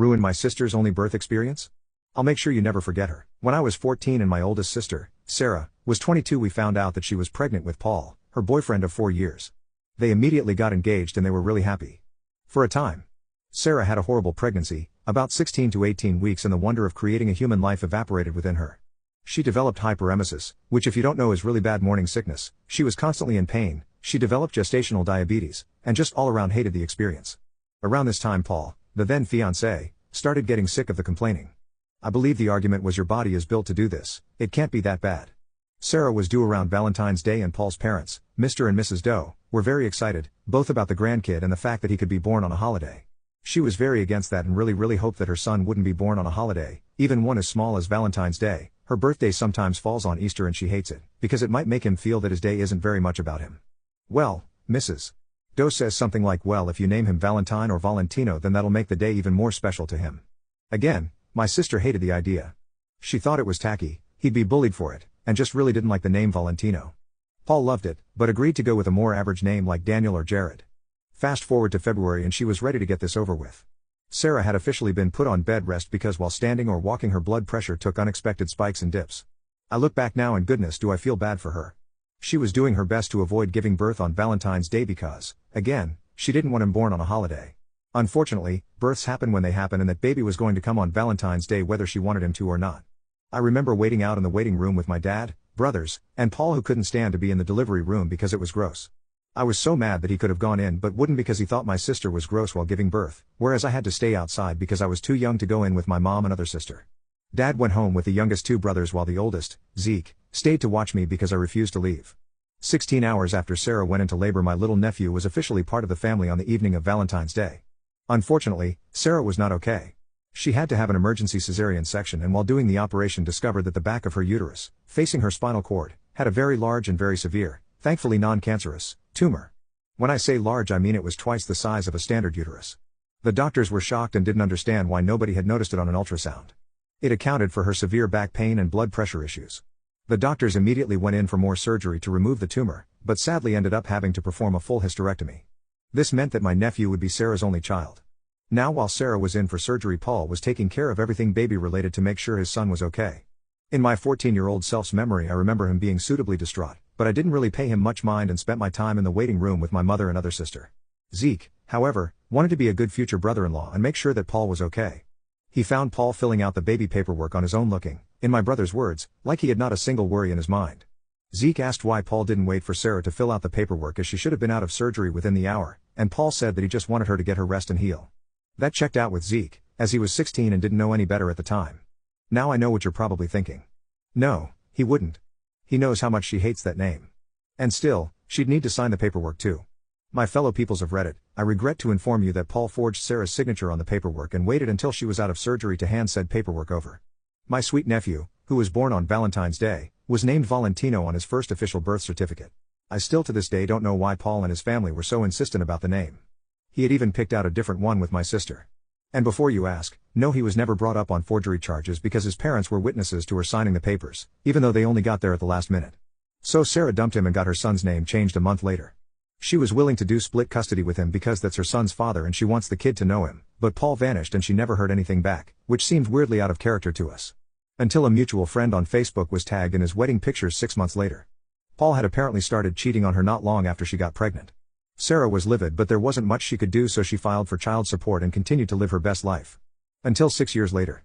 Ruined my sister's only birth experience? I'll make sure you never forget her. When I was 14 and my oldest sister, Sarah, was 22, we found out that she was pregnant with Paul, her boyfriend of 4 years. They immediately got engaged and they were really happy. For a time. Sarah had a horrible pregnancy, about 16 to 18 weeks, and the wonder of creating a human life evaporated within her. She developed hyperemesis, which if you don't know is really bad morning sickness. She was constantly in pain, she developed gestational diabetes, and just all around hated the experience. Around this time Paul, the then fiancé, started getting sick of the complaining. I believe the argument was, your body is built to do this, it can't be that bad. Sarah was due around Valentine's Day and Paul's parents, Mr. and Mrs. Doe, were very excited, both about the grandkid and the fact that he could be born on a holiday. She was very against that and really hoped that her son wouldn't be born on a holiday, even one as small as Valentine's Day. Her birthday sometimes falls on Easter and she hates it, because it might make him feel that his day isn't very much about him. Well, Mrs. Doe says something like, well, if you name him Valentine or Valentino then that'll make the day even more special to him. Again, my sister hated the idea. She thought it was tacky, he'd be bullied for it, and just really didn't like the name Valentino. Paul loved it, but agreed to go with a more average name like Daniel or Jared. Fast forward to February and she was ready to get this over with. Sarah had officially been put on bed rest because while standing or walking her blood pressure took unexpected spikes and dips. I look back now and goodness do I feel bad for her. She was doing her best to avoid giving birth on Valentine's Day because, again, she didn't want him born on a holiday. Unfortunately, births happen when they happen and that baby was going to come on Valentine's Day whether she wanted him to or not. I remember waiting out in the waiting room with my dad, brothers, and Paul, who couldn't stand to be in the delivery room because it was gross. I was so mad that he could have gone in but wouldn't because he thought my sister was gross while giving birth, whereas I had to stay outside because I was too young to go in with my mom and other sister. Dad went home with the youngest 2 brothers while the oldest, Zeke, stayed to watch me because I refused to leave. 16 hours after Sarah went into labor, my little nephew was officially part of the family on the evening of Valentine's Day. Unfortunately, Sarah was not okay. She had to have an emergency cesarean section and while doing the operation discovered that the back of her uterus, facing her spinal cord, had a very large and very severe, thankfully non-cancerous, tumor. When I say large I mean it was twice the size of a standard uterus. The doctors were shocked and didn't understand why nobody had noticed it on an ultrasound. It accounted for her severe back pain and blood pressure issues. The doctors immediately went in for more surgery to remove the tumor, but sadly ended up having to perform a full hysterectomy. This meant that my nephew would be Sarah's only child. Now while Sarah was in for surgery, Paul was taking care of everything baby related to make sure his son was okay. In my 14-year-old self's memory I remember him being suitably distraught, but I didn't really pay him much mind and spent my time in the waiting room with my mother and other sister. Zeke, however, wanted to be a good future brother-in-law and make sure that Paul was okay. He found Paul filling out the baby paperwork on his own looking, in my brother's words, like he had not a single worry in his mind. Zeke asked why Paul didn't wait for Sarah to fill out the paperwork as she should have been out of surgery within the hour, and Paul said that he just wanted her to get her rest and heal. That checked out with Zeke, as he was 16 and didn't know any better at the time. Now I know what you're probably thinking. No, he wouldn't. He knows how much she hates that name. And still, she'd need to sign the paperwork too. My fellow peoples of Reddit, I regret to inform you that Paul forged Sarah's signature on the paperwork and waited until she was out of surgery to hand said paperwork over. My sweet nephew, who was born on Valentine's Day, was named Valentino on his first official birth certificate. I still to this day don't know why Paul and his family were so insistent about the name. He had even picked out a different one with my sister. And before you ask, no, he was never brought up on forgery charges because his parents were witnesses to her signing the papers, even though they only got there at the last minute. So Sarah dumped him and got her son's name changed a month later. She was willing to do split custody with him because that's her son's father and she wants the kid to know him, but Paul vanished and she never heard anything back, which seemed weirdly out of character to us. Until a mutual friend on Facebook was tagged in his wedding pictures 6 months later. Paul had apparently started cheating on her not long after she got pregnant. Sarah was livid but there wasn't much she could do, so she filed for child support and continued to live her best life. Until 6 years later.